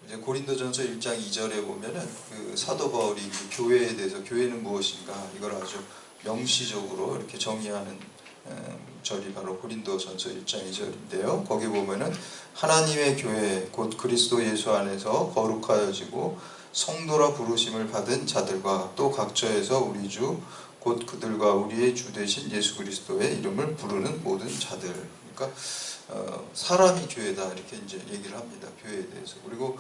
이제 고린도전서 1장 2절에 보면은 그 사도 바울이 그 교회에 대해서 교회는 무엇인가 이걸 아주 명시적으로 이렇게 정의하는 절이 바로 고린도전서 1장 2절인데요. 거기 보면은 하나님의 교회 곧 그리스도 예수 안에서 거룩하여지고 성도라 부르심을 받은 자들과 또 각처에서 우리 주 곧 그들과 우리의 주 되신 예수 그리스도의 이름을 부르는 모든 자들. 그러니까 사람이 교회다 이렇게 이제 얘기를 합니다. 교회에 대해서. 그리고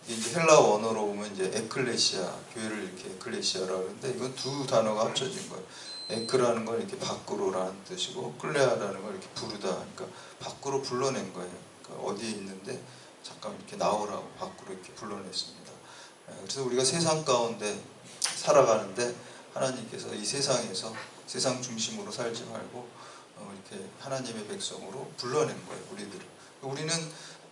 이제 헬라 원어로 보면 이제 에클레시아, 교회를 이렇게 에클레시아라고 하는데 이건 두 단어가 합쳐진 거예요. 에크라는 건 이렇게 밖으로라는 뜻이고 클레아라는 건 이렇게 부르다. 그러니까 밖으로 불러낸 거예요. 그러니까 어디에 있는데 잠깐 이렇게 나오라고 밖으로 이렇게 불러냈습니다. 그래서 우리가 세상 가운데 살아가는데 하나님께서 이 세상에서 세상 중심으로 살지 말고 이렇게 하나님의 백성으로 불러낸 거예요. 우리들을. 우리는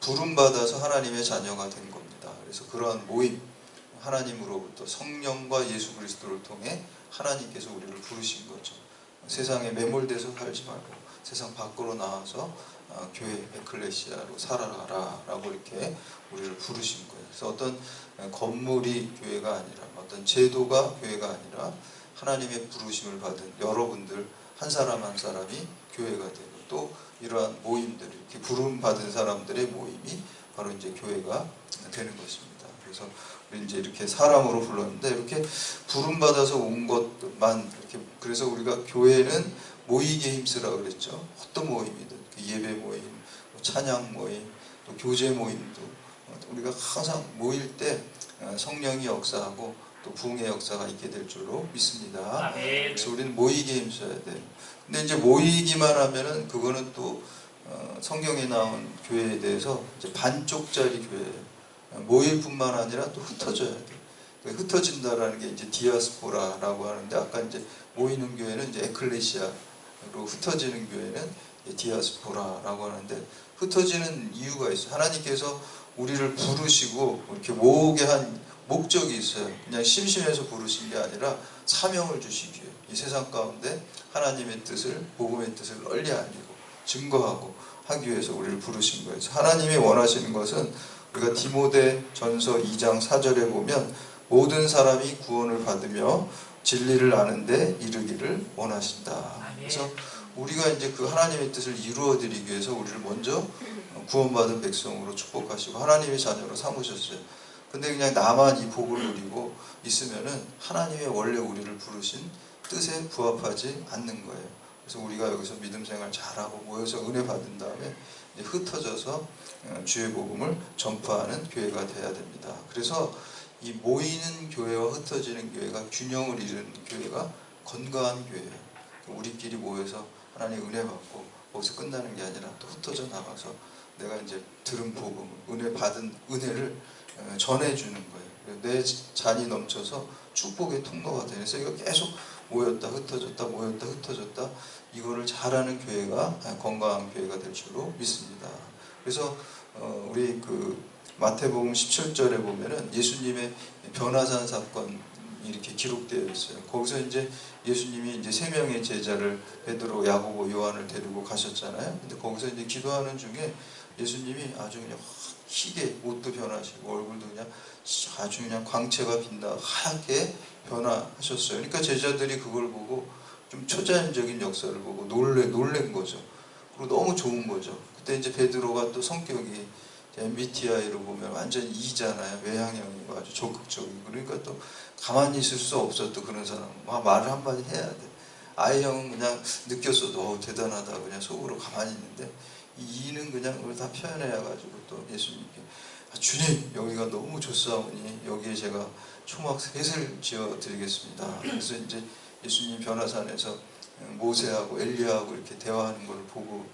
부름받아서 하나님의 자녀가 된 겁니다. 그래서 그러한 모임, 하나님으로부터 성령과 예수 그리스도를 통해 하나님께서 우리를 부르신 거죠. 세상에 매몰돼서 살지 말고 세상 밖으로 나와서 교회 에클레시아로 살아가라 라고 이렇게 우리를 부르신 거예요. 그래서 어떤 건물이 교회가 아니라 어떤 제도가 교회가 아니라 하나님의 부르심을 받은 여러분들 한 사람 한 사람이 교회가 되고 또 이러한 모임들, 이렇게 부름받은 사람들의 모임이 바로 이제 교회가 되는 것입니다. 그래서 우리 이제 이렇게 사람으로 불렀는데 이렇게 부름받아서 온 것만 이렇게 그래서 우리가 교회는 모이게 힘쓰라 그랬죠. 어떤 모임이든 예배 모임, 찬양 모임, 또 교제 모임도 우리가 항상 모일 때 성령이 역사하고 또 부흥의 역사가 있게 될 줄로 믿습니다. 그래서 우리는 모이게 힘써야 돼요. 근데 이제 모이기만 하면은 그거는 또 성경에 나온 교회에 대해서 이제 반쪽짜리 교회예요. 모일 뿐만 아니라 또 흩어져야 돼요. 흩어진다라는 게 이제 디아스포라라고 하는데 아까 이제 모이는 교회는 이제 에클레시아로 흩어지는 교회는 디아스포라라고 하는데 흩어지는 이유가 있어요. 하나님께서 우리를 부르시고 이렇게 모으게 한 목적이 있어요. 그냥 심심해서 부르신 게 아니라 사명을 주시기 위해 이 세상 가운데 하나님의 뜻을, 복음의 뜻을 널리 알리고 증거하고 하기 위해서 우리를 부르신 거예요. 하나님이 원하시는 것은 우리가 디모데 전서 2장 4절에 보면 모든 사람이 구원을 받으며 진리를 아는데 이르기를 원하신다. 그래서 우리가 이제 그 하나님의 뜻을 이루어드리기 위해서 우리를 먼저 구원받은 백성으로 축복하시고 하나님의 자녀로 삼으셨어요. 근데 그냥 나만 이 복을 누리고 있으면은 하나님의 원래 우리를 부르신 뜻에 부합하지 않는 거예요. 그래서 우리가 여기서 믿음 생활 잘하고 모여서 은혜 받은 다음에 이제 흩어져서 주의 복음을 전파하는 교회가 돼야 됩니다. 그래서 이 모이는 교회와 흩어지는 교회가 균형을 이루는 교회가 건강한 교회예요. 우리끼리 모여서 하나님 은혜 받고 거기서 끝나는 게 아니라 또 흩어져 나가서 내가 이제 들은 복음, 은혜 받은 은혜를 전해주는 거예요. 내 잔이 넘쳐서 축복의 통로가 되는. 그래서 이거 계속 모였다 흩어졌다 모였다 흩어졌다 이거를 잘하는 교회가 건강한 교회가 될 줄로 믿습니다. 그래서 우리 그 마태복음 17절에 보면은 예수님의 변화산 사건이 이렇게 기록되어 있어요. 거기서 이제 예수님이 이제 세 명의 제자를 베드로, 야고보, 요한을 데리고 가셨잖아요. 근데 거기서 이제 기도하는 중에 예수님이 아주 그냥 희게 옷도 변하시고 얼굴도 그냥 아주 그냥 광채가 빛나 하얗게 변화하셨어요. 그러니까 제자들이 그걸 보고 좀 초자연적인 역사를 보고 놀란 거죠. 그리고 너무 좋은 거죠. 그때 이제 베드로가 또 성격이 MBTI로 보면 완전 E잖아요. 외향형이고 아주 적극적이고 그러니까 또 가만히 있을 수 없어. 또 그런 사람 말을 한마디 해야 돼. I형은 그냥 느꼈어도 대단하다 그냥 속으로 가만히 있는데 이 E는 그냥 그걸 다 표현해가지고 또 예수님께 주님 여기가 너무 좋사오니 여기에 제가 초막 셋을 지어 드리겠습니다. 그래서 이제 예수님 변화산에서 모세하고 엘리야하고 이렇게 대화하는 걸 보고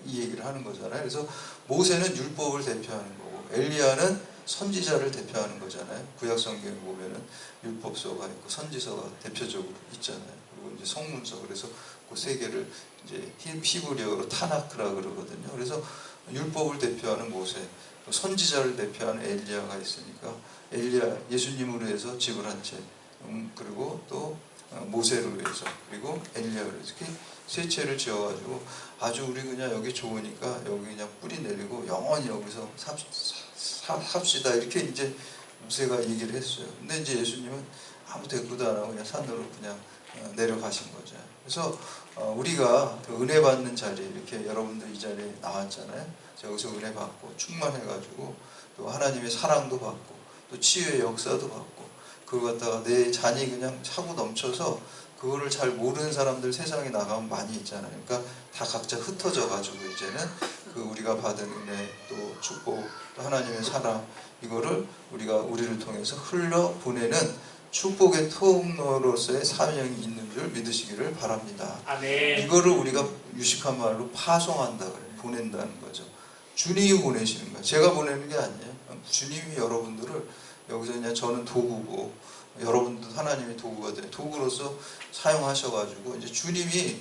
이 얘기를 하는 거잖아요. 그래서 모세는 율법을 대표하는 거고 엘리야는 선지자를 대표하는 거잖아요. 구약 성경에 보면은 율법서가 있고 선지서가 대표적으로 있잖아요. 그리고 이제 성문서. 그래서 그 세 개를 이제 히브리어로 타나크라 그러거든요. 그래서 율법을 대표하는 모세, 선지자를 대표하는 엘리야가 있으니까 엘리야 예수님으로 해서 집을 한 채, 그리고 또 모세로 해서 그리고 엘리야로 해서 이렇게 세 채를 지어가지고 아주 우리 그냥 여기 좋으니까 여기 그냥 뿌리 내리고 영원히 여기서 합시다 이렇게 이제 모세가 얘기를 했어요. 근데 이제 예수님은 아무 대꾸도 안 하고 그냥 산으로 그냥 내려가신 거죠. 그래서 우리가 그 은혜 받는 자리, 이렇게 여러분들 이 자리에 나왔잖아요. 여기서 은혜 받고 충만해가지고 또 하나님의 사랑도 받고 또 치유의 역사도 받고 그걸 갖다가 내 잔이 그냥 차고 넘쳐서 그거를 잘 모르는 사람들 세상에 나가면 많이 있잖아요. 그러니까 다 각자 흩어져 가지고 이제는 그 우리가 받은 은혜 또 축복 또 하나님의 사랑 이거를 우리가 우리를 통해서 흘러 보내는 축복의 통로로서의 사명이 있는 줄 믿으시기를 바랍니다. 아멘. 이거를 우리가 유식한 말로 파송한다 그래요. 보낸다는 거죠. 주님이 보내시는 거예요. 제가 보내는 게 아니에요. 주님이 여러분들을 여기서 그냥 저는 도구고 여러분도 하나님의 도구가 돼요. 도구로서 사용하셔가지고 이제 주님이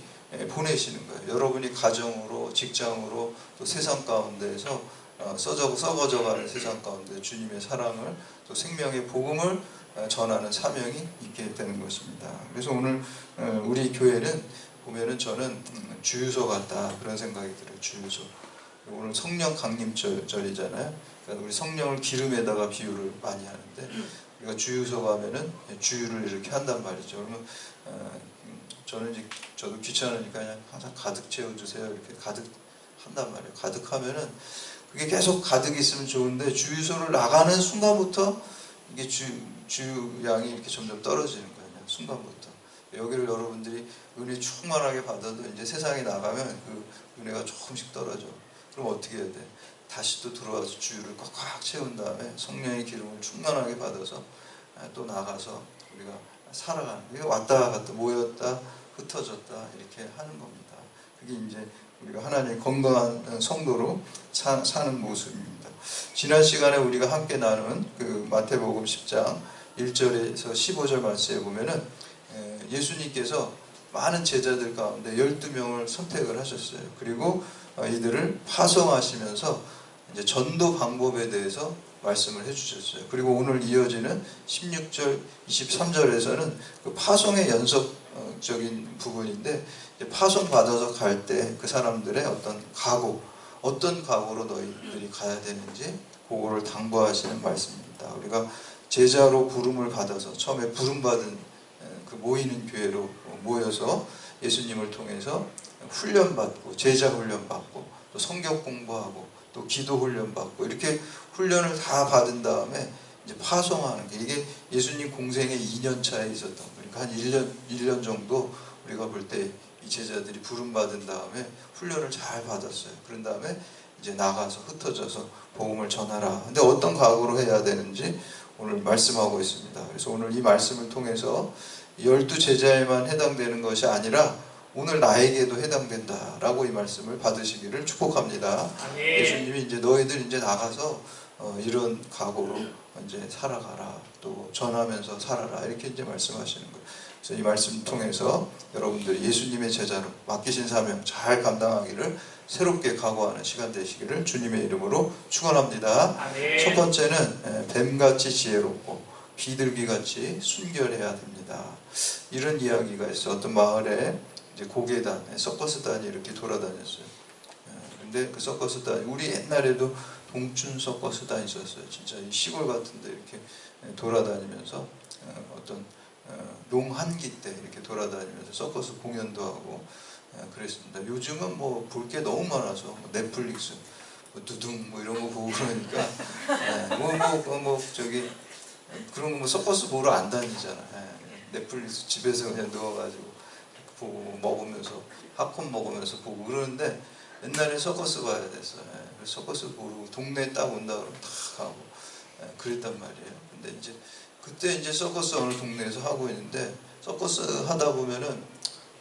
보내시는 거예요. 여러분이 가정으로, 직장으로, 또 세상 가운데에서 썩어져가는 세상 가운데 주님의 사랑을 또 생명의 복음을 전하는 사명이 있게 되는 것입니다. 그래서 오늘 우리 교회는 보면은 저는 주유소 같다 그런 생각이 들어요. 주유소. 오늘 성령 강림절이잖아요. 그러니까 우리 성령을 기름에다가 비유를 많이 하는데 우리가 주유소 가면은 주유를 이렇게 한단 말이죠. 그러면 저는 이제 저도 귀찮으니까 그냥 항상 가득 채워주세요 이렇게 가득 한단 말이에요. 가득하면은 그게 계속 가득 있으면 좋은데 주유소를 나가는 순간부터 이게 주유량이 이렇게 점점 떨어지는 거예요. 그냥 순간부터. 여기를 여러분들이 은혜 충만하게 받아도 이제 세상에 나가면 그 은혜가 조금씩 떨어져. 그럼 어떻게 해야 돼? 다시 또 들어와서 주유를 꽉꽉 채운 다음에 성령의 기름을 충만하게 받아서 또 나가서 우리가 살아가는, 이게 왔다 갔다 모였다 흩어졌다 이렇게 하는 겁니다. 그게 이제 우리가 하나님의 건강한 성도로 사는 모습입니다. 지난 시간에 우리가 함께 나눈 그 마태복음 10장 1절에서 15절 말씀에 보면은 예수님께서 많은 제자들 가운데 12명을 선택을 하셨어요. 그리고 이들을 파송하시면서 이제 전도 방법에 대해서 말씀을 해주셨어요. 그리고 오늘 이어지는 16절, 23절에서는 그 파송의 연속적인 부분인데 파송 받아서 갈 때 그 사람들의 어떤 각오, 어떤 각오로 너희들이 가야 되는지 그거를 당부하시는 말씀입니다. 우리가 제자로 부름을 받아서 처음에 부름받은 그 모이는 교회로 모여서 예수님을 통해서 훈련받고 제자 훈련받고 또 성경 공부하고 또 기도 훈련받고 이렇게 훈련을 다 받은 다음에 이제 파송하는 게 이게 예수님 공생의 2년 차에 있었던 그러니까 한 1년 정도 우리가 볼 때 이 제자들이 부름받은 다음에 훈련을 잘 받았어요. 그런 다음에 이제 나가서 흩어져서 복음을 전하라. 근데 어떤 각오로 해야 되는지 오늘 말씀하고 있습니다. 그래서 오늘 이 말씀을 통해서 12제자에만 해당되는 것이 아니라 오늘 나에게도 해당된다라고 이 말씀을 받으시기를 축복합니다. 아멘. 예수님이 이제 너희들 이제 나가서 이런 각오로 이제 살아가라, 또 전하면서 살아라 이렇게 이제 말씀하시는 거예요. 그래서 이 말씀 통해서 여러분들이 예수님의 제자로 맡기신 사명 잘 감당하기를 새롭게 각오하는 시간 되시기를 주님의 이름으로 축원합니다. 아멘. 첫 번째는 뱀같이 지혜롭고 비둘기같이 순결해야 됩니다. 이런 이야기가 있어요. 어떤 마을에 이제 고개단, 서커스단이 이렇게 돌아다녔어요. 근데 그 서커스단, 우리 옛날에도 동춘 서커스단 있었어요. 진짜 이 시골 같은데 이렇게 돌아다니면서 어떤 농한기 때 이렇게 돌아다니면서 서커스 공연도 하고 그랬습니다. 요즘은 뭐 볼 게 너무 많아서 뭐 넷플릭스, 뭐 두둥 뭐 이런 거 보고 그러니까 저기 그런 거 뭐 서커스 보러 안 다니잖아. 넷플릭스 집에서 그냥 누워가지고 보고 먹으면서 팝콘 먹으면서 보고 그러는데 옛날에 서커스 봐야 됐어요. 서커스 보고 동네에 딱 온다 그러면 다 가고 그랬단 말이에요. 근데 이제 그때 이제 서커스 어느 동네에서 하고 있는데 서커스 하다 보면은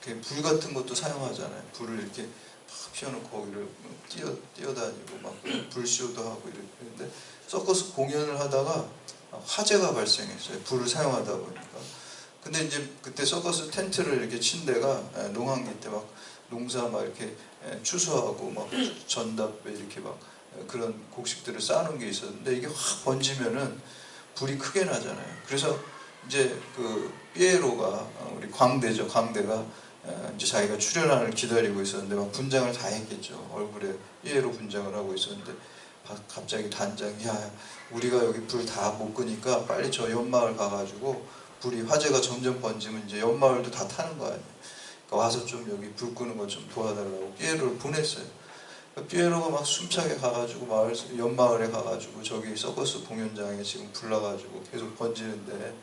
불 같은 것도 사용하잖아요. 불을 이렇게 팍 피워놓고 거기를 뛰어다니고 막 불쇼도 하고 이랬는데 서커스 공연을 하다가 화재가 발생했어요. 불을 사용하다 보니까. 근데 이제 그때 서커스 텐트를 이렇게 친 데가 농한기 때 막 농사 막 이렇게 추수하고 막 전답에 이렇게 막 그런 곡식들을 쌓아놓은 게 있었는데 이게 확 번지면은 불이 크게 나잖아요. 그래서 이제 그 피에로가 우리 광대죠. 광대가 이제 자기가 출연하는 기다리고 있었는데 막 분장을 다 했겠죠. 얼굴에 피에로 분장을 하고 있었는데 갑자기 단장이 야 우리가 여기 불 다 못 끄니까 빨리 저 옆마을 가가지고 불이 화재가 점점 번지면 이제 옆마을도 다 타는 거 아니에요. 그러니까 와서 좀 여기 불 끄는 거 좀 도와달라고 피에로를 보냈어요. 피에로가 막 숨차게 가가지고 옆마을에 가가지고 저기 서커스 공연장에 지금 불나가지고 계속 번지는데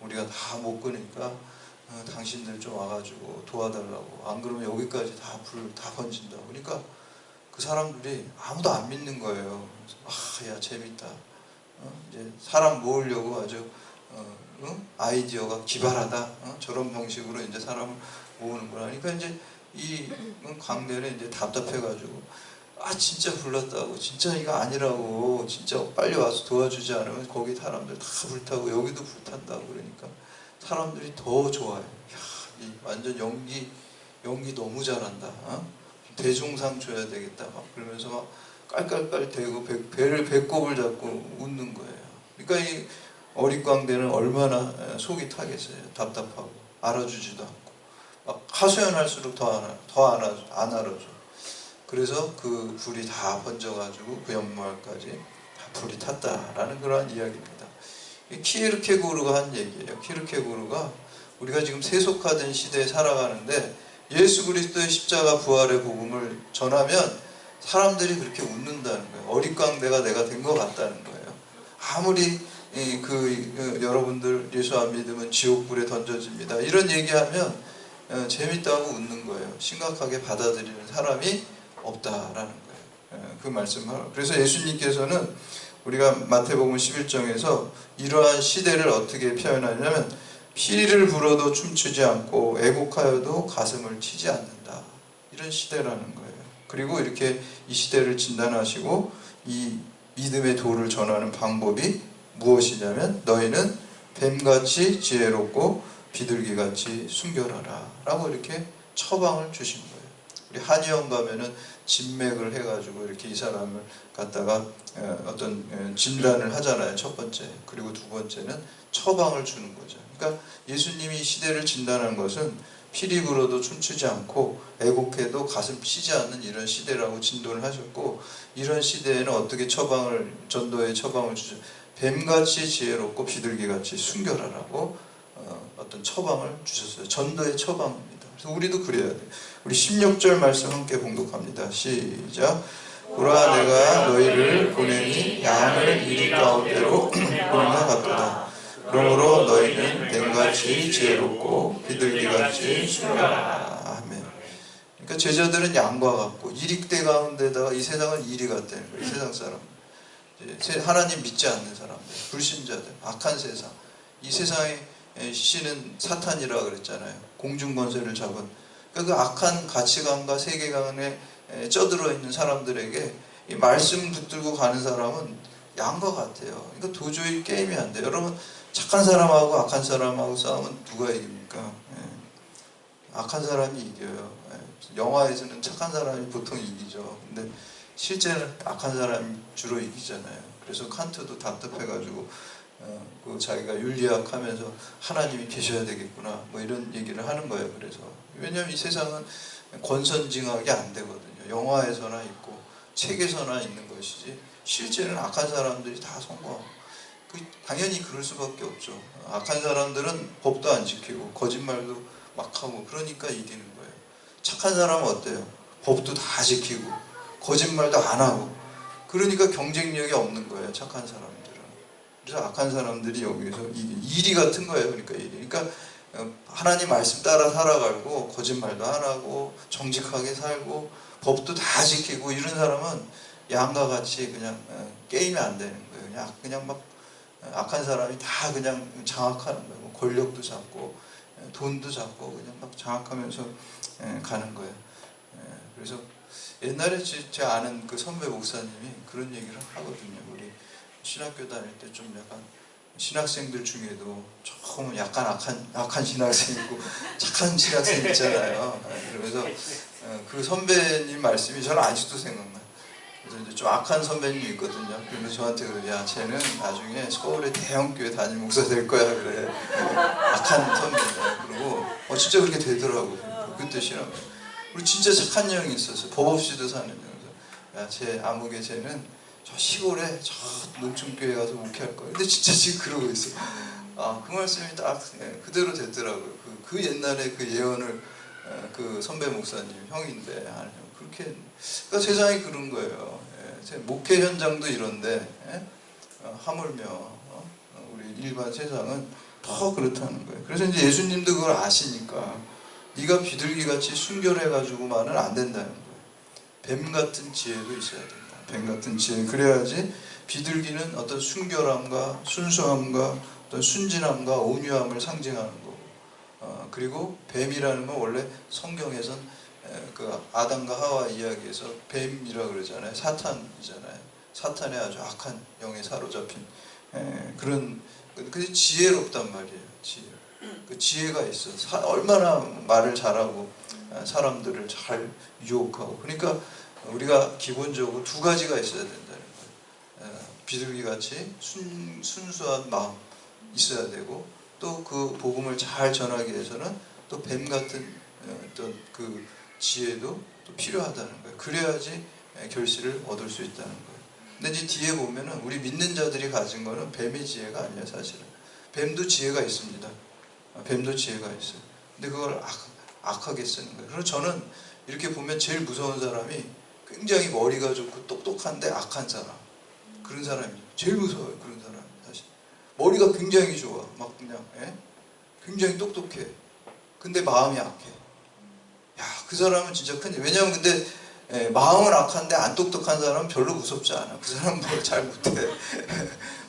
우리가 다 못 끄니까 당신들 좀 와가지고 도와달라고, 안 그러면 여기까지 다 불 다 번진다고. 그러니까 그 사람들이 아무도 안 믿는 거예요. 야 재밌다. 이제 사람 모으려고 아주 아이디어가 기발하다. 저런 방식으로 이제 사람을 모으는구나. 그러니까 이제 이 광대는 이제 답답해가지고 진짜 불났다고, 진짜 이거 아니라고, 진짜 빨리 와서 도와주지 않으면 거기 사람들 다 불타고 여기도 불탄다고. 그러니까 사람들이 더 좋아요. 이 완전 연기 너무 잘한다. 대종상 줘야 되겠다. 막 그러면서 막 깔깔깔 대고 배를 배꼽을 잡고 웃는 거예요. 그러니까 이 어릿광대는 얼마나 속이 타겠어요. 답답하고 알아주지도 않고 막 하소연할수록 더 안 알아줘. 그래서 그 불이 다 번져가지고 그 연마을까지 다 불이 탔다라는 그러한 이야기입니다. 키에르케고르가 한 얘기예요. 키에르케고르가 우리가 지금 세속화된 시대에 살아가는데 예수 그리스도의 십자가 부활의 복음을 전하면 사람들이 그렇게 웃는다는 거예요. 어릿광대가 내가 된 것 같다는 거예요. 아무리 여러분들 예수 안 믿으면 지옥불에 던져집니다, 이런 얘기하면 재밌다고 웃는 거예요. 심각하게 받아들이는 사람이 없다라는 거예요. 그 말씀을. 그래서 예수님께서는 우리가 마태복음 11장에서 이러한 시대를 어떻게 표현하냐면 피리를 불어도 춤추지 않고 애곡하여도 가슴을 치지 않는다, 이런 시대라는 거예요. 그리고 이렇게 이 시대를 진단하시고 이 믿음의 도를 전하는 방법이 무엇이냐면 너희는 뱀같이 지혜롭고 비둘기같이 순결하라 라고 이렇게 처방을 주신 거예요. 우리 한의원 가면은 진맥을 해가지고 이렇게 이 사람을 갖다가 어떤 진단을 하잖아요. 첫 번째. 그리고 두 번째는 처방을 주는 거죠. 그러니까 예수님이 이 시대를 진단한 것은 피리 불어도 춤추지 않고 애곡해도 가슴 치지 않는 이런 시대라고 진도를 하셨고, 이런 시대에는 어떻게 전도의 처방을 주죠. 뱀같이 지혜롭고 비둘기같이 순결하라고 어떤 처방을 주셨어요. 전도의 처방입니다. 그래서 우리도 그래야 돼요. 우리 16절 말씀 함께 봉독합니다. 시작. 보라 내가 너희를 보내니 양을 이리 가운데로 보내는 것 같도다. 그러므로 너희는 뱀같이 지혜롭고 비둘기같이 순결하라. 아멘. 그러니까 제자들은 양과 같고 이리대 가운데다가 이 세상은 이리 같다는 거예요. 세상 사람, 하나님 믿지 않는 사람들, 불신자들, 악한 세상. 이 세상의 신은 사탄이라 그랬잖아요. 공중권세를 잡은. 그러니까 그 악한 가치관과 세계관에 쪄들어 있는 사람들에게 이 말씀 붙들고 가는 사람은 양과 같아요. 그러니까 도저히 게임이 안 돼요. 여러분, 착한 사람하고 악한 사람하고 싸우면 누가 이깁니까? 악한 사람이 이겨요. 영화에서는 착한 사람이 보통 이기죠. 근데 실제는 악한 사람이 주로 이기잖아요. 그래서 칸트도 답답해가지고 그 자기가 윤리학 하면서 하나님이 계셔야 되겠구나 뭐 이런 얘기를 하는 거예요. 그래서 왜냐하면 이 세상은 권선징악이 안 되거든요. 영화에서나 있고 책에서나 있는 것이지 실제는 악한 사람들이 다 성공하고, 당연히 그럴 수밖에 없죠. 악한 사람들은 법도 안 지키고 거짓말도 막 하고 그러니까 이기는 거예요. 착한 사람은 어때요? 법도 다 지키고 거짓말도 안 하고 그러니까 경쟁력이 없는 거예요. 착한 사람들은. 그래서 악한 사람들이 여기서 이리 같은 거예요. 그러니까 하나님 말씀 따라 살아가고 거짓말도 안 하고 정직하게 살고 법도 다 지키고 이런 사람은 양과 같이 그냥 게임이 안 되는 거예요. 그냥 막 악한 사람이 다 그냥 장악하는 거예요. 권력도 잡고 돈도 잡고 그냥 막 장악하면서 가는 거예요. 그래서 옛날에 제 아는 그 선배 목사님이 그런 얘기를 하거든요. 우리 신학교 다닐 때 좀 약간 신학생들 중에도 조금 약간 악한 신학생 있고 착한 신학생 있잖아요. 그러면서 그 선배님 말씀이 저는 아직도 생각나요. 그래서 이제 좀 악한 선배님이 있거든요. 그러면서 저한테 그래, 야 쟤는 나중에 서울의 대형교회 담임 목사 될 거야 그래. 악한 선배님. 그리고 진짜 그렇게 되더라고요. 그때 신학. 우리 진짜 착한 형이 있었어요. 법 없이도 사는 형. 야, 쟤 아무개 쟤는 저 시골에 저 농촌교회 가서 목회할 거예요. 근데 진짜 지금 그러고 있어. 아, 그 말씀이 딱 그대로 됐더라고요. 그 옛날에 그 예언을 그 선배 목사님 형인데 그렇게 그러니까 세상이 그런 거예요. 목회 현장도 이런데 하물며 우리 일반 세상은 더 그렇다는 거예요. 그래서 이제 예수님도 그걸 아시니까 네가 비둘기같이 순결해가지고만은 안 된다는 거예요. 뱀 같은 지혜도 있어야 된다. 뱀 같은 지혜. 그래야지 비둘기는 어떤 순결함과 순수함과 어떤 순진함과 온유함을 상징하는 거고, 그리고 뱀이라는 건 원래 성경에선 그 아담과 하와 이야기에서 뱀이라 그러잖아요. 사탄이잖아요. 사탄의 아주 악한 영에 사로잡힌 그런. 근데 지혜롭단 말이에요. 지혜. 그 지혜가 있어. 얼마나 말을 잘하고 사람들을 잘 유혹하고. 그러니까 우리가 기본적으로 두 가지가 있어야 된다는 거예요. 비둘기같이 순수한 마음 있어야 되고, 또 그 복음을 잘 전하기 위해서는 또 뱀 같은 어떤 그 지혜도 또 필요하다는 거예요. 그래야지 결실을 얻을 수 있다는 거예요. 근데 이제 뒤에 보면은 우리 믿는 자들이 가진 거는 뱀의 지혜가 아니에요, 사실은. 뱀도 지혜가 있습니다. 뱀도 지혜가 있어요. 근데 그걸 악하게 쓰는 거예요. 그래서 저는 이렇게 보면 제일 무서운 사람이 굉장히 머리가 좋고 똑똑한데 악한 사람. 그런 사람이 제일 무서워요. 그런 사람 사실. 머리가 굉장히 좋아. 막 그냥 굉장히 똑똑해. 근데 마음이 악해. 야, 그 사람은 진짜 큰일. 왜냐하면 근데 마음은 악한데 안 똑똑한 사람은 별로 무섭지 않아. 그 사람은 뭘 잘 못해.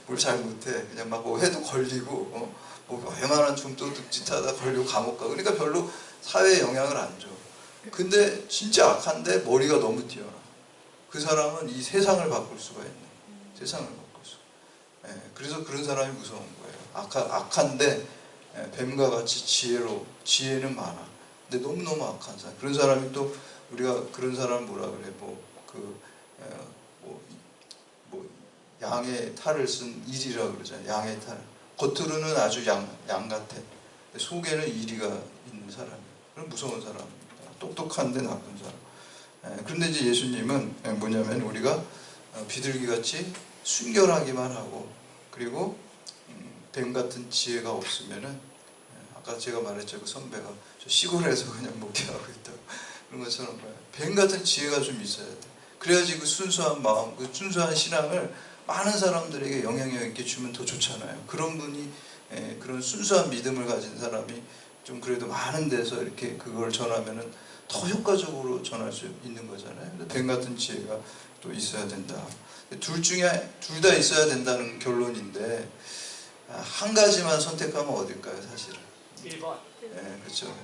뭘 잘 못해. 그냥 막 뭐 해도 걸리고 뭐 웬만한 중도둑 짓 하다 걸리고 감옥 가. 그러니까 별로 사회에 영향을 안 줘. 근데 진짜 악한데 머리가 너무 뛰어나. 그 사람은 이 세상을 바꿀 수가 있네. 세상을 바꿀 수. 그래서 그런 사람이 무서운 거예요. 악한데 뱀과 같이 지혜는 많아. 근데 너무너무 악한 사람. 그런 사람이 또 우리가 그런 사람 뭐라 그래? 양의 탈을 쓴 이리라 그러잖아요. 양의 탈. 겉으로는 아주 양 같아. 속에는 이리가 있는 사람이에요. 그런 무서운 사람입니다. 똑똑한데 나쁜 사람. 그런데 이제 예수님은 뭐냐면 우리가 비둘기같이 순결하기만 하고, 그리고 뱀 같은 지혜가 없으면은, 아까 제가 말했죠. 그 선배가 저 시골에서 그냥 목회하고 있다고. 그런 것처럼 뱀 같은 지혜가 좀 있어야 돼. 그래야지 그 순수한 마음, 그 순수한 신앙을 많은 사람들에게 영향력 있게 주면 더 좋잖아요. 그런 분이, 그런 순수한 믿음을 가진 사람이 좀 그래도 많은 데서 이렇게 그걸 전하면은 더 효과적으로 전할 수 있는 거잖아요. 뱀 같은 지혜가 또 있어야 된다. 둘 다 있어야 된다는 결론인데, 한 가지만 선택하면 어딜까요, 사실은? 1번. 그렇죠.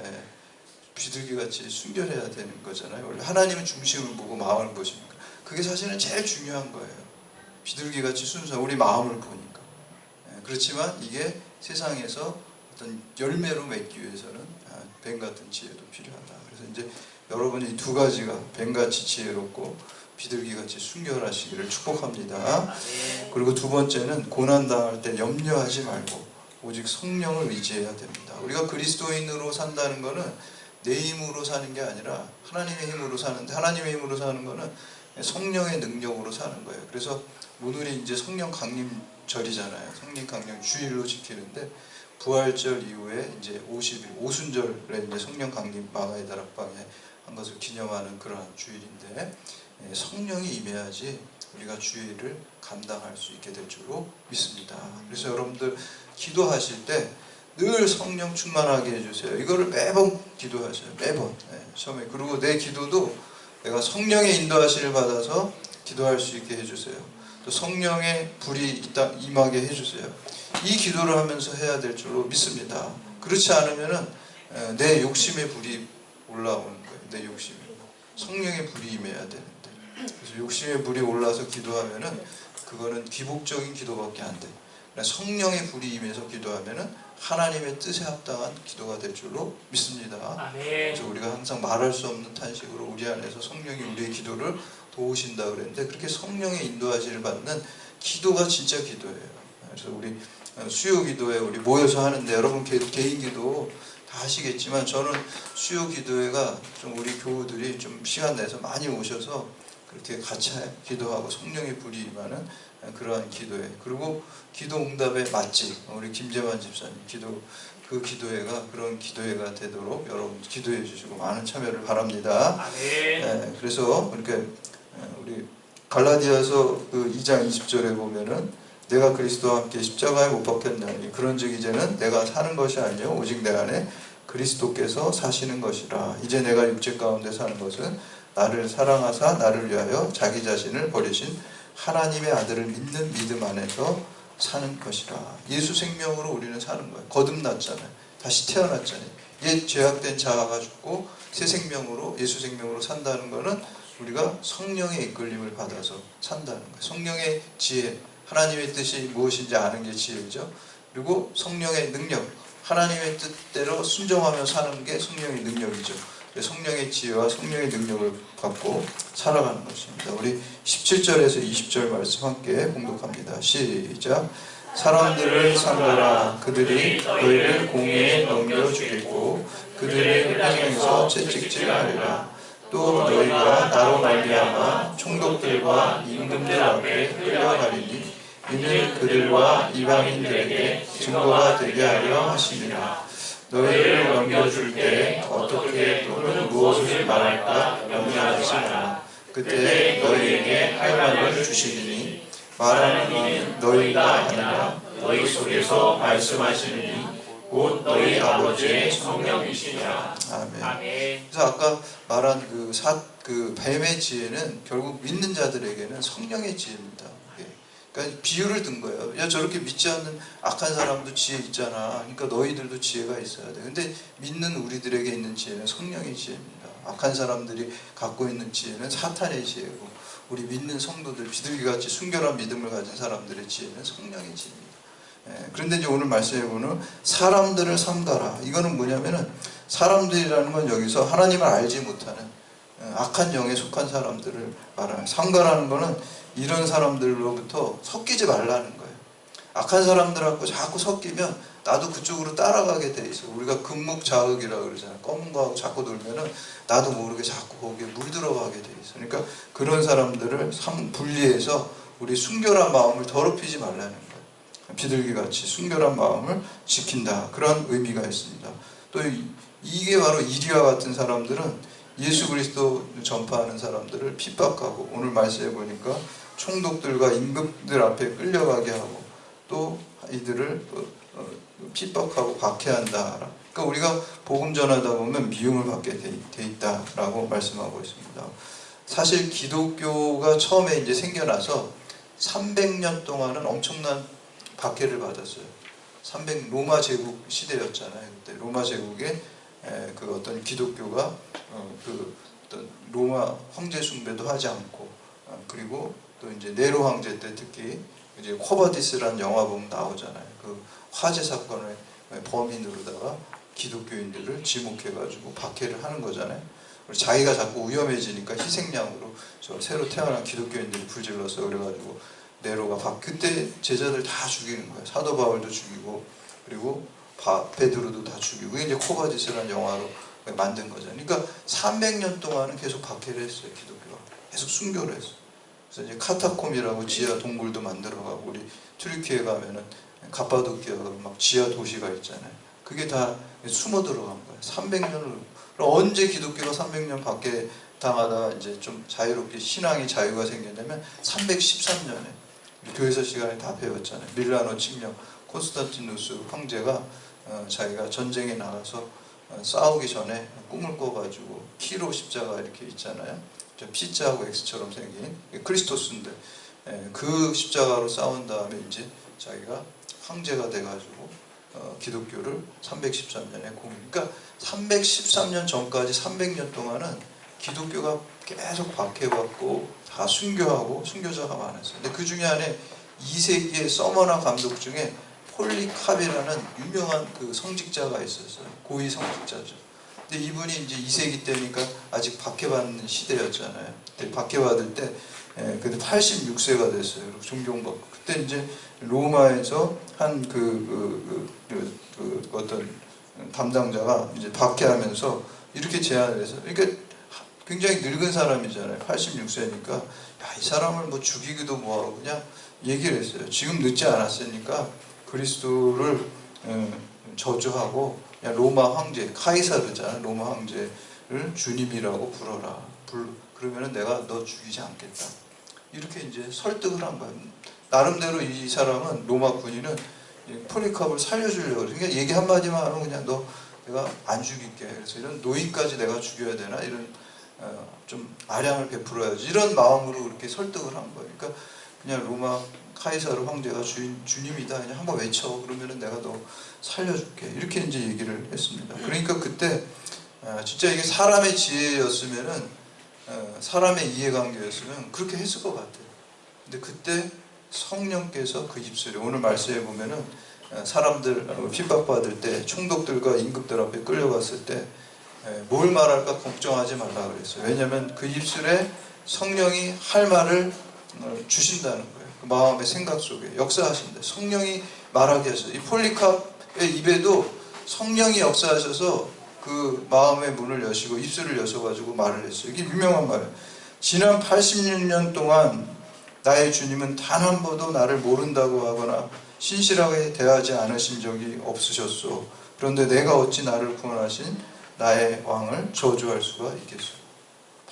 비둘기같이 순결해야 되는 거잖아요. 원래 하나님은 중심을 보고 마음을 보십니까? 그게 사실은 제일 중요한 거예요. 비둘기같이 순수한 우리 마음을 보니까. 그렇지만 이게 세상에서 어떤 열매로 맺기 위해서는 뱀 같은 지혜도 필요하다. 그래서 이제 여러분이 두 가지가 뱀같이 지혜롭고 비둘기같이 순결하시기를 축복합니다. 그리고 두 번째는 고난당할 때 염려하지 말고 오직 성령을 의지해야 됩니다. 우리가 그리스도인으로 산다는 것은 내 힘으로 사는 게 아니라 하나님의 힘으로 사는데, 하나님의 힘으로 사는 것은 성령의 능력으로 사는 거예요. 그래서 오늘이 이제 성령 강림절이잖아요. 성령 강림 주일로 지키는데, 부활절 이후에 이제 50일 오순절에 이제 성령 강림 마가의 다락방에 한 것을 기념하는 그러한 주일인데, 성령이 임해야지 우리가 주일을 감당할 수 있게 될 줄로 믿습니다. 그래서 여러분들 기도하실 때 늘 성령 충만하게 해주세요. 이거를 매번 기도하셔요. 매번. 처음에. 그리고 내 기도도 내가 성령의 인도하심을 받아서 기도할 수 있게 해주세요. 또 성령의 불이 임하게 해주세요. 이 기도를 하면서 해야 될 줄로 믿습니다. 그렇지 않으면은 내 욕심의 불이 올라오는 거예요. 내 욕심이. 성령의 불이 임해야 되는데. 그래서 욕심의 불이 올라서 기도하면은 그거는 기복적인 기도밖에 안 돼. 성령의 불이 임해서 기도하면은 하나님의 뜻에 합당한 기도가 될 줄로 믿습니다. 그래서 우리가 항상 말할 수 없는 탄식으로 우리 안에서 성령이 우리의 기도를 도우신다 그랬는데, 그렇게 성령의 인도하심을 받는 기도가 진짜 기도예요. 그래서 우리 수요 기도회 우리 모여서 하는데, 여러분 개인 기도 다 하시겠지만 저는 수요 기도회가 좀 우리 교우들이 좀 시간 내서 많이 오셔서 그렇게 같이 기도하고 성령의 불이 임하는 그러한 기도회, 그리고 기도 응답에 맞지 우리 김재만 집사님 그 기도회가 그런 기도회가 되도록 여러분 기도해 주시고 많은 참여를 바랍니다. 그래서 이렇게 우리 갈라디아서 그 2장 20절에 보면은 내가 그리스도와 함께 십자가에 못 박혔나니 그런즉 이제는 내가 사는 것이 아니요 오직 내 안에 그리스도께서 사시는 것이라. 이제 내가 육체 가운데 사는 것은 나를 사랑하사 나를 위하여 자기 자신을 버리신 하나님의 아들을 믿는 믿음 안에서 사는 것이라. 예수 생명으로 우리는 사는 거예요. 거듭났잖아요. 다시 태어났잖아요. 옛 죄악된 자아가 죽고 새 생명으로 예수 생명으로 산다는 것은 우리가 성령의 이끌림을 받아서 산다는 거예요. 성령의 지혜, 하나님의 뜻이 무엇인지 아는 게 지혜죠. 그리고 성령의 능력, 하나님의 뜻대로 순종하며 사는 게 성령의 능력이죠. 성령의 지혜와 성령의 능력을 갖고 살아가는 것입니다. 우리 17절에서 20절 말씀 함께 공독합니다. 시작. 사람들을 삼가라. 그들이 너희를 공회에 넘겨주겠고 그들의 회당에서 채찍질하리라. 또 너희가 나로 말미암아 총독들과 임금들 앞에 끌려가리니 이는 그들과 이방인들에게 증거가 되게 하려 하심이라. 너희를 넘겨줄 때 어떻게 또는 무엇을 말할까 염려하지 마라. 그때 너희에게 할 말을 주시리니 말하는 이는 너희가 아니라 너희 속에서 말씀하시는 이 곧 너희 아버지의 성령이시니라. 아멘. 그래서 아까 말한 그 뱀의 지혜는 결국 믿는 자들에게는 성령의 지혜입니다. 그러니까 비유를 든 거예요. 야, 저렇게 믿지 않는 악한 사람도 지혜 있잖아. 그러니까 너희들도 지혜가 있어야 돼. 근데 믿는 우리들에게 있는 지혜는 성령의 지혜입니다. 악한 사람들이 갖고 있는 지혜는 사탄의 지혜고, 우리 믿는 성도들, 비둘기같이 순결한 믿음을 가진 사람들의 지혜는 성령의 지혜입니다. 그런데 이제 오늘 말씀해보는 사람들을 삼가라. 이거는 뭐냐면은 사람들이라는 건 여기서 하나님을 알지 못하는 악한 영에 속한 사람들을 말하는, 삼가라는 거는 이런 사람들로부터 섞이지 말라는 거예요. 악한 사람들하고 자꾸 섞이면 나도 그쪽으로 따라가게 돼 있어. 우리가 금묵자흑이라고 그러잖아요. 검은 거하고 자꾸 놀면은 나도 모르게 자꾸 거기에 물들어가게 돼 있어. 그러니까 그런 사람들을 분리해서 우리 순결한 마음을 더럽히지 말라는 거예요. 비둘기같이 순결한 마음을 지킨다. 그런 의미가 있습니다. 또 이게 바로 이리와 같은 사람들은 예수 그리스도 전파하는 사람들을 핍박하고, 오늘 말씀해 보니까 총독들과 임금들 앞에 끌려가게 하고 또 이들을 핍박하고 박해한다. 그러니까 우리가 복음 전하다 보면 미움을 받게 돼 있다라고 말씀하고 있습니다. 사실 기독교가 처음에 이제 생겨나서 300년 동안은 엄청난 박해를 받았어요. 로마 제국 시대였잖아요. 그때 로마 제국에 그 어떤 기독교가 그 어떤 로마 황제 숭배도 하지 않고, 그리고 또 이제 네로 황제 때 특히 이제 코바디스라는 영화 보면 나오잖아요. 그 화재 사건의 범인으로다가 기독교인들을 지목해가지고 박해를 하는 거잖아요. 자기가 자꾸 위험해지니까 희생양으로 저 새로 태어난 기독교인들이 불질러서 그래가지고 네로가 그때 제자들 다 죽이는 거예요. 사도 바울도 죽이고, 그리고 베드로도 다 죽이고, 이게 이제 코바디스라는 영화로 만든 거죠. 그러니까 300년 동안은 계속 박해를 했어요. 기독교가 계속 순교를 했어요. 그래서 이제 카타콤이라고 지하 동굴도 만들어가고, 우리 튀르키예 가면은 갑바도키아가 막 지하 도시가 있잖아요. 그게 다 숨어 들어간 거예요. 300년을. 언제 기독교가 300년 박해 당하다 이제 좀 자유롭게 신앙의 자유가 생겼냐면 313년에 교회서 시간에 다 배웠잖아요. 밀라노 칙령 콘스탄티누스 황제가 자기가 전쟁에 나가서 싸우기 전에 꿈을 꿔가지고 키로 십자가 이렇게 있잖아요. P자하고 X처럼 생긴 크리스토스인데, 그 십자가로 싸운 다음에 이제 자기가 황제가 돼가지고 기독교를 313년에 그러니까 313년 전까지 300년 동안은 기독교가 계속 박해받고 다 순교하고 순교자가 많았어요. 근데 그 중에 안에 2세기의 서머나 감독 중에 폴리캅이라는 유명한 그 성직자가 있었어요. 고위 성직자죠. 근데 이분이 이제 2세기 때니까 아직 박해받는 시대였잖아요. 그때 박해받을 때 근데 86세가 됐어요. 존경받고. 그때 이제 로마에서 한 어떤 담당자가 이제 박해하면서 이렇게 제안을 해서, 그러니까 굉장히 늙은 사람이잖아요. 86세니까 야, 이 사람을 뭐 죽이기도 뭐하고 그냥 얘기를 했어요. 지금 늦지 않았으니까 그리스도를 저주하고 그냥 로마 황제, 카이사르잖아. 로마 황제를 주님이라고 불어라. 그러면은 내가 너 죽이지 않겠다. 이렇게 이제 설득을 한 거예요. 나름대로 이 사람은, 로마 군인은 폴리카프를 살려주려고. 그러니까 얘기 한마디만 하면 그냥 너 내가 안 죽일게. 그래서 이런 노인까지 내가 죽여야 되나? 이런 좀 아량을 베풀어야지. 이런 마음으로 그렇게 설득을 한 거예요. 그러니까 그냥 로마 카이사르 황제가 주님이다. 그냥 한번 외쳐. 그러면은 내가 너 살려줄게. 이렇게 이제 얘기를 했습니다. 그러니까 그때 진짜 이게 사람의 지혜였으면은, 사람의 이해관계였으면 그렇게 했을 것 같아요. 근데 그때 성령께서 그 입술에, 오늘 말씀에 보면은 사람들 핍박받을 때, 총독들과 임금들 앞에 끌려갔을 때 뭘 말할까 걱정하지 말라 그랬어요. 왜냐하면 그 입술에 성령이 할 말을 주신다는 거예요. 그 마음의 생각 속에 역사하신다. 성령이 말하게 하셔서, 이 폴리카프의 입에도 성령이 역사하셔서 그 마음의 문을 여시고 입술을 여셔가지고 말을 했어요. 이게 유명한 말이에요. 지난 86년 동안 나의 주님은 단 한 번도 나를 모른다고 하거나 신실하게 대하지 않으신 적이 없으셨소. 그런데 내가 어찌 나를 구원하신 나의 왕을 저주할 수가 있겠소.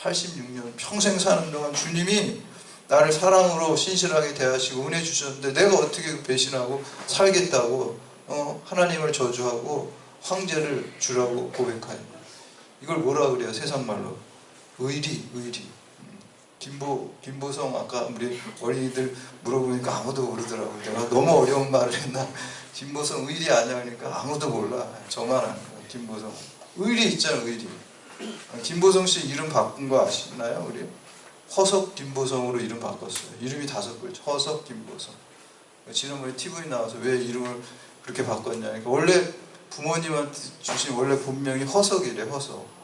86년 평생 사는 동안 주님이 나를 사랑으로 신실하게 대하시고 은혜 주셨는데 내가 어떻게 배신하고 살겠다고 하나님을 저주하고 황제를 주라고 고백하는 거예요. 이걸 뭐라 그래요? 세상 말로 의리. 김보성, 아까 우리 어린이들 물어보니까 아무도 모르더라고요. 내가 너무 어려운 말을 했나? 김보성 의리 아냐? 그러니까 아무도 몰라. 저만 아는 거예요. 김보성 의리 있잖아요. 의리. 김보성 씨 이름 바꾼 거 아시나요? 우리 허석 김보성으로 이름 바꿨어요. 이름이 5글자. 허석 김보성. 지난번에 TV에 나와서 왜 이름을 그렇게 바꿨냐? 그러니까 원래 부모님한테 주신 원래 본명이 허석이래. 허석.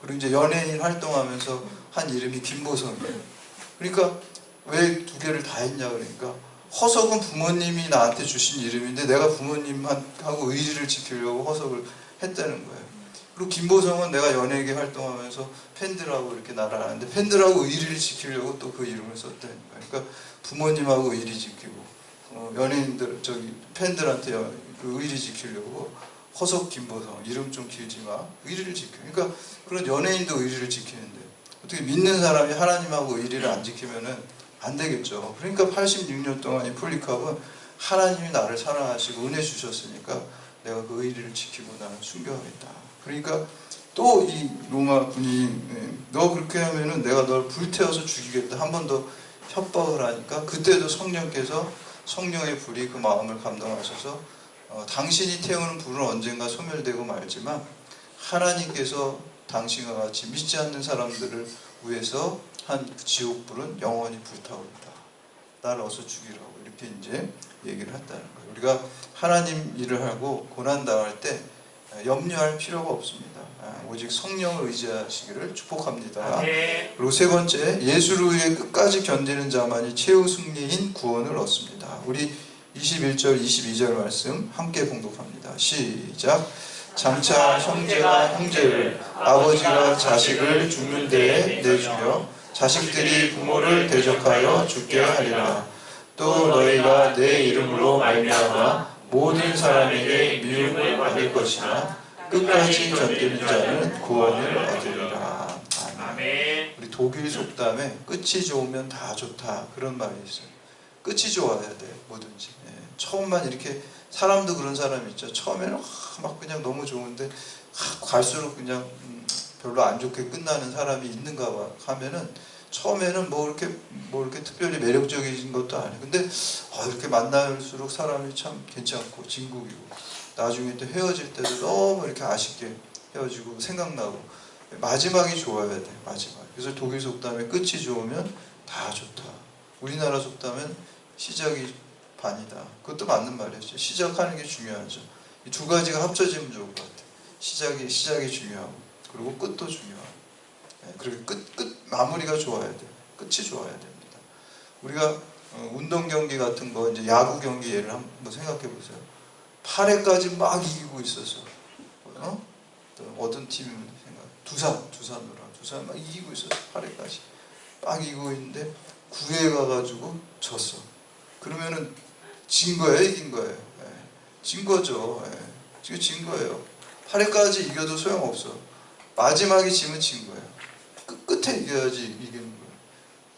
그리고 이제 연예인 활동하면서 한 이름이 김보성이에요. 그러니까 왜 2개를 다 했냐? 그러니까 허석은 부모님이 나한테 주신 이름인데 내가 부모님하고 의리를 지키려고 허석을 했다는 거예요. 그리고 김보성은 내가 연예계 활동하면서 팬들하고 이렇게 나를 아는데 팬들하고 의리를 지키려고 또 그 이름을 썼다는 거예요. 그러니까 부모님하고 의리 지키고 연예인들 팬들한테 그 의리 지키려고 허석 김보성 이름 좀 길지만 의리를 지켜. 그러니까 그런 연예인도 의리를 지키는데 어떻게 믿는 사람이 하나님하고 의리를 안 지키면은 안 되겠죠. 그러니까 86년 동안 이 폴리카프는 하나님이 나를 사랑하시고 은혜 주셨으니까 내가 그 의리를 지키고 나는 순교하겠다. 그러니까 또 이 로마 군이 너 그렇게 하면은 내가 널 불태워서 죽이겠다. 한 번 더 협박을 하니까 그때도 성령께서 성령의 불이 그 마음을 감동하셔서 당신이 태우는 불은 언젠가 소멸되고 말지만 하나님께서 당신과 같이 믿지 않는 사람들을 위해서 한 그 지옥불은 영원히 불타오른다. 나를 어서 죽이라고 이렇게 이제 얘기를 했다는 거예요. 우리가 하나님 일을 하고 고난당할 때 염려할 필요가 없습니다. 오직 성령을 의지하시기를 축복합니다. 그리고 3번째, 예수를 위해 끝까지 견디는 자만이 최후 승리인 구원을 얻습니다. 우리 21절 22절 말씀 함께 봉독합니다. 시작. 장차 형제가 형제를, 아버지가 자식을 죽는 데에 내주며 자식들이 부모를 대적하여 죽게 하리라. 또 너희가 내 이름으로 말미암아 모든 사람에게 미움을 받을 것이나 끝까지 견디는 자는 구원을 얻으리라. 아멘. 우리 독일 속담에 끝이 좋으면 다 좋다 그런 말이 있어요. 끝이 좋아야 돼 뭐든지. 처음만 이렇게 사람도 그런 사람 있죠. 처음에는 막 그냥 너무 좋은데 갈수록 그냥 별로 안 좋게 끝나는 사람이 있는가 봐 하면은 처음에는 뭐 이렇게 특별히 매력적인 것도 아니에요. 근데 이렇게 만날수록 사람이 참 괜찮고 진국이고 나중에 또 헤어질 때도 너무 이렇게 아쉽게 헤어지고 생각나고 마지막이 좋아야 돼. 마지막. 그래서 독일 속담에 끝이 좋으면 다 좋다. 우리나라 속담은 시작이 반이다. 그것도 맞는 말이었죠. 시작하는 게 중요하죠. 이 2가지가 합쳐지면 좋을 것 같아요. 시작이 중요하고 그리고 끝도 중요하고. 그리고 끝 마무리가 좋아야 돼요. 끝이 좋아야 됩니다. 우리가 운동 경기 같은 거 이제 야구 경기 예를 한번 생각해 보세요. 8회까지 막 이기고 있었어. 어떤 팀이면 생각? 두산으로 두산 막 이기고 있었어. 8회까지 막 이기고 있는데 9회 가가지고 졌어. 그러면은 진 거예요, 이긴 거예요? 예. 진 거죠. 예. 지금 진 거예요. 8회까지 이겨도 소용없어. 마지막에 지면 진 거예요. 끝에 이겨야지 이기는 거예요.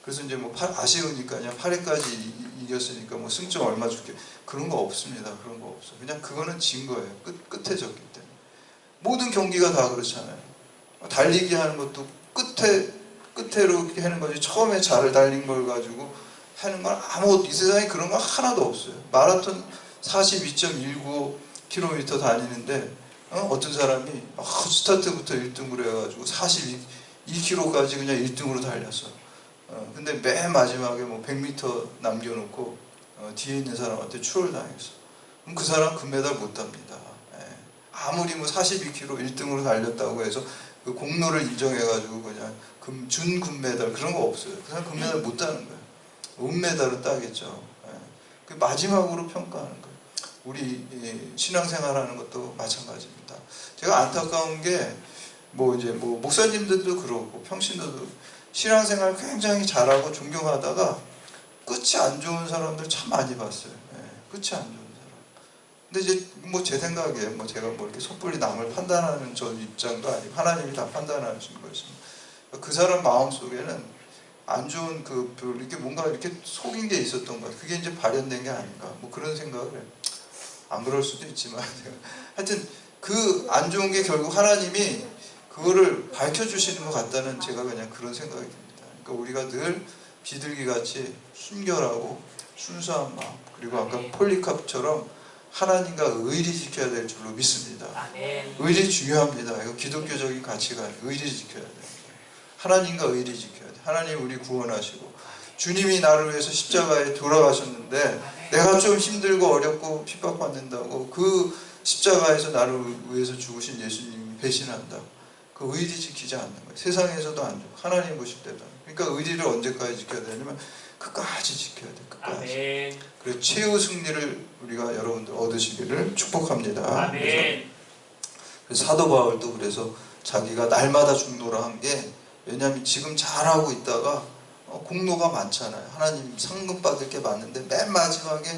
그래서 이제 뭐 아쉬우니까요. 8회까지 이겼으니까 뭐 승점 얼마 줄게. 그런 거 없습니다. 그런 거 없어. 그냥 그거는 진 거예요. 끝에 졌기 때문에. 모든 경기가 다 그렇잖아요. 달리기 하는 것도 끝에로 이렇게 하는 거지. 처음에 잘 달린 걸 가지고 하는 건 아무것도, 이 세상에 그런 거 하나도 없어요. 마라톤 42.195km 다니는데 어떤 사람이 스타트부터 1등으로 해가지고 42km까지 그냥 1등으로 달렸어. 근데 맨 마지막에 뭐 100m 남겨놓고 뒤에 있는 사람한테 추월당했어. 그럼 그 사람 금메달 못 탑니다. 예. 아무리 뭐 42km 1등으로 달렸다고 해서 그 공로를 인정해가지고 그냥 준 금메달 그런 거 없어요. 그 사람 금메달 못 따는 거예요. 은메달을 따겠죠. 예. 그 마지막으로 평가하는 거예요. 우리 신앙생활하는 것도 마찬가지입니다. 제가 안타까운 게 뭐 이제 뭐 목사님들도 그렇고 평신도도 신앙생활 굉장히 잘하고 존경하다가 끝이 안 좋은 사람들 참 많이 봤어요. 예. 끝이 안 좋은 사람. 근데 이제 뭐 제 생각에 뭐 제가 뭐 이렇게 섣불리 남을 판단하는 저 입장도 아니고 하나님이 다 판단하시는 것입니다. 그 사람 마음 속에는 안 좋은 이렇게 뭔가 이렇게 속인 게 있었던 것 같아요. 그게 이제 발현된 게 아닌가. 뭐 그런 생각을 해요. 안 그럴 수도 있지만 하여튼 그 안 좋은 게 결국 하나님이 그거를 밝혀주시는 것 같다는 제가 그냥 그런 생각이 듭니다. 그러니까 우리가 늘 비둘기같이 순결하고 순수한 마음, 그리고 아까 폴리캅처럼 하나님과 의리 지켜야 될 줄로 믿습니다. 의리 중요합니다. 이거 기독교적인 가치가 아니에요. 의리 지켜야 돼요. 하나님과 의리 지켜야 돼요. 하나님 우리 구원하시고 주님이 나를 위해서 십자가에 돌아가셨는데 내가 좀 힘들고 어렵고 핍박받는다고 그 십자가에서 나를 위해서 죽으신 예수님이 배신한다. 그 의리 지키지 않는 거예요. 세상에서도 안 좋고 하나님 보실 때도. 그러니까 의리를 언제까지 지켜야 되냐면 끝까지 지켜야 돼. 끝까지. 그래서 최후 승리를 우리가 여러분들 얻으시기를 축복합니다. 그래서 사도 바울도 그래서 자기가 날마다 중노라 한 게 왜냐하면 지금 잘하고 있다가 공로가 많잖아요. 하나님 상급 받을 게 많은데 맨 마지막에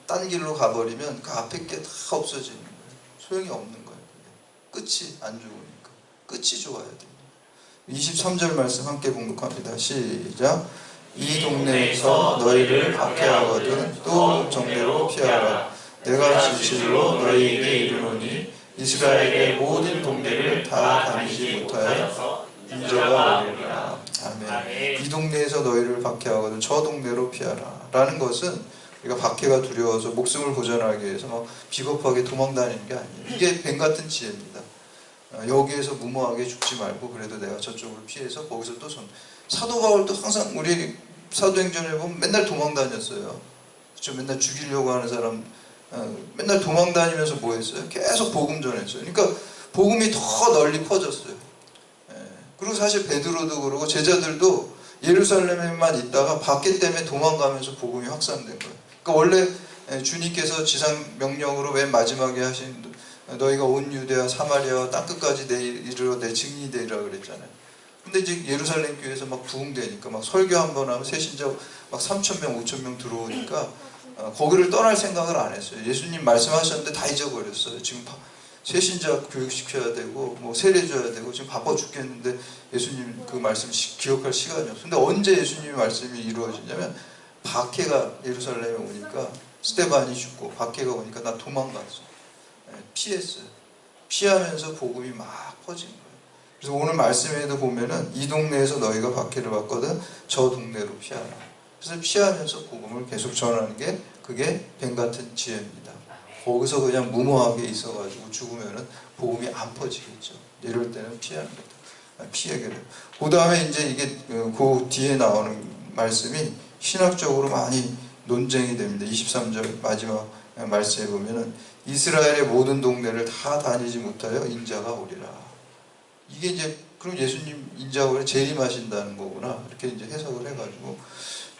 딴 길로 가버리면 그 앞에 게 다 없어지는 거예요. 소용이 없는 거예요. 끝이 안 좋으니까. 끝이 좋아야 됩니다. 23절 말씀 함께 봉독합니다. 시작. 이 동네에서 너희를 박해하거든 또 정례로 피하라. 내가 진실로 너희에게 이르노니 이스라엘의 모든 동네를 다 다니지 못하여 인자가 오리라. 아멘. 이 동네에서 너희를 박해하거든 저 동네로 피하라. 라는 것은 우리가 박해가 두려워서 목숨을 보존하기 위해서 막 비겁하게 도망다니는 게 아니에요. 이게 뱀 같은 지혜입니다. 여기에서 무모하게 죽지 말고 그래도 내가 저쪽으로 피해서 거기서 또 사도 바울도 항상 우리 사도행전에 보면 맨날 도망다녔어요. 그렇죠? 맨날 죽이려고 하는 사람 맨날 도망다니면서 뭐 했어요? 계속 복음 전했어요. 그러니까 복음이 더 널리 퍼졌어요. 그리고 사실 베드로도 그러고 제자들도 예루살렘에만 있다가 박해 때문에 도망가면서 복음이 확산된 거예요. 그러니까 원래 주님께서 지상 명령으로 맨 마지막에 하신 너희가 온 유대와 사마리아와 땅끝까지 이르러 내 증인이 되리라 그랬잖아요. 근데 이제 예루살렘 교회에서 막 부흥되니까 막 설교 한 번 하면 새신자 막 3,000명, 5,000명 들어오니까 거기를 떠날 생각을 안 했어요. 예수님 말씀하셨는데 다 잊어버렸어요. 지금 새신자 교육시켜야 되고 뭐 세례 줘야 되고 지금 바빠 죽겠는데 예수님 그 말씀 기억할 시간이 없어요. 근데 언제 예수님의 말씀이 이루어지냐면 박해가 예루살렘에 오니까 스데반이 죽고 박해가 오니까 나 도망갔어. 피했어요. 피하면서 복음이 막 퍼진 거예요. 그래서 오늘 말씀에도 보면은 이 동네에서 너희가 박해를 받거든 저 동네로 피하라. 그래서 피하면서 복음을 계속 전하는 게 그게 뱀 같은 지혜입니다. 거기서 그냥 무모하게 있어가지고 죽으면은 복음이 안 퍼지겠죠. 이럴 때는 피하는 거다. 피하게 돼요. 그 다음에 이제 이게 그 뒤에 나오는 말씀이 신학적으로 많이 논쟁이 됩니다. 23절 마지막 말씀에 보면은 이스라엘의 모든 동네를 다 다니지 못하여 인자가 오리라. 이게 이제 그럼 예수님 인자가 오래 재림하신다는 거구나 이렇게 이제 해석을 해가지고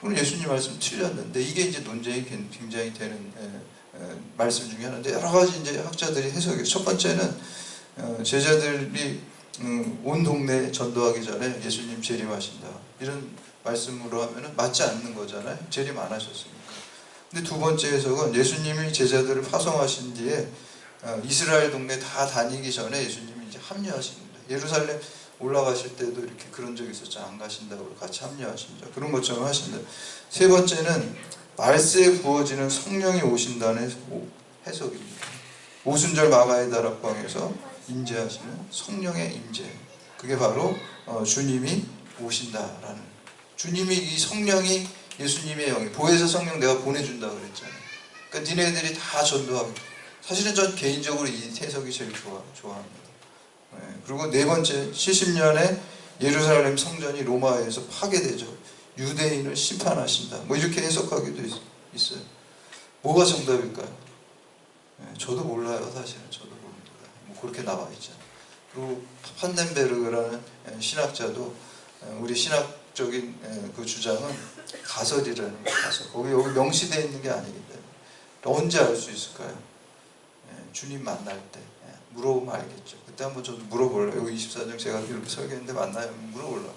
그럼 예수님 말씀 틀렸는데 이게 이제 논쟁이 굉장히 되는 말씀 중에 하나인데 여러 가지 이제 학자들이 해석해요. 첫 번째는 제자들이 온 동네 전도하기 전에 예수님 재림하신다 이런 말씀으로 하면은 맞지 않는 거잖아요. 재림 안 하셨으니까. 근데 두 번째 해석은 예수님이 제자들을 파송하신 뒤에 이스라엘 동네 다 다니기 전에 예수님이 이제 합류하십니다. 예루살렘 올라가실 때도 이렇게 그런 적이 있었죠. 안 가신다고 같이 합류하신다. 그런 것처럼 하신다. 세 번째는 말세에 부어지는 성령이 오신다는 해석입니다. 오순절 마가의 다락방에서 임재하시는 성령의 임재. 그게 바로 주님이 오신다라는. 주님이 이 성령이 예수님의 영이 보혜사 성령 내가 보내준다 그랬잖아요. 그러니까 니네들이 다 전도하고. 사실은 전 개인적으로 이 해석이 제일 좋아합니다. 그리고 네 번째 70년에 예루살렘 성전이 로마에서 파괴되죠. 유대인을 심판하신다. 뭐 이렇게 해석하기도 있어요. 뭐가 정답일까요? 저도 몰라요. 사실은 저도 모릅니다. 뭐 그렇게 나와 있잖아요. 그리고 판덴베르그라는 신학자도 우리 신학적인 그 주장은 가설이라는 거예요. 가설. 여기 명시되어 있는 게 아니기 때문에 언제 알 수 있을까요? 주님 만날 때 물어보면 알겠죠. 그때 한번 저도 물어볼래요. 여기 24장 제가 이렇게 설계했는데 맞나요? 물어보려고.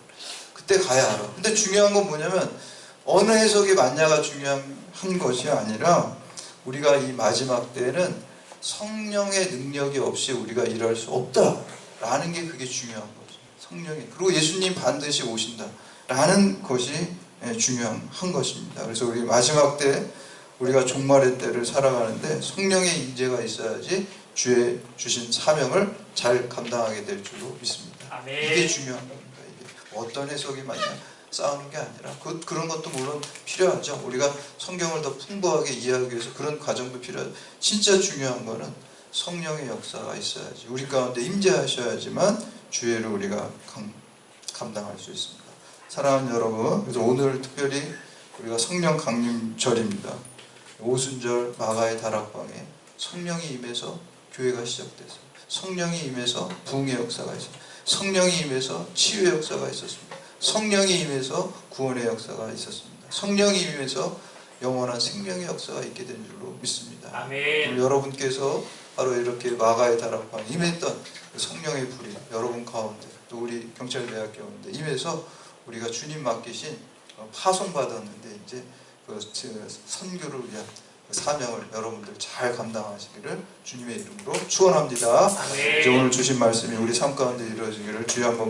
그때 가야 알아. 근데 중요한 건 뭐냐면 어느 해석이 맞냐가 중요한 것이 아니라 우리가 이 마지막 때에는 성령의 능력이 없이 우리가 일할 수 없다라는 게 그게 중요한 거죠. 성령이. 그리고 예수님 반드시 오신다라는 것이 중요한 것입니다. 그래서 우리 마지막 때 우리가 종말의 때를 살아가는데 성령의 임재가 있어야지 주의 주신 사명을 잘 감당하게 될 줄로 믿습니다. 아멘. 이게 중요한 겁니다. 이게 어떤 해석이 맞냐 싸우는 게 아니라 그런 것도 물론 필요하죠. 우리가 성경을 더 풍부하게 이해하기 위해서 그런 과정도 필요하죠. 진짜 중요한 거는 성령의 역사가 있어야지 우리 가운데 임재하셔야지만 주의를 우리가 감당할 수 있습니다. 사랑하는 여러분, 그래서 오늘 특별히 우리가 성령 강림절입니다. 오순절 마가의 다락방에 성령이 임해서 교회가 시작됐어요. 성령이 임해서 부흥의 역사가 있어요. 성령이 임해서 치유의 역사가 있었습니다. 성령이 임해서 구원의 역사가 있었습니다. 성령이 임해서 영원한 생명의 역사가 있게 된 줄로 믿습니다. 아멘. 여러분께서 바로 이렇게 마가의 다락방에 임했던 그 성령의 불이 여러분 가운데 또 우리 경찰대학교 가운데 임해서 우리가 주님 맡기신 파송받았는데 이제 그 선교를 위한 사명을 여러분들 잘 감당하시기를 주님의 이름으로 축원합니다. 아멘. 오늘 주신 말씀이 우리 삶 가운데 이루어지기를 주여 한번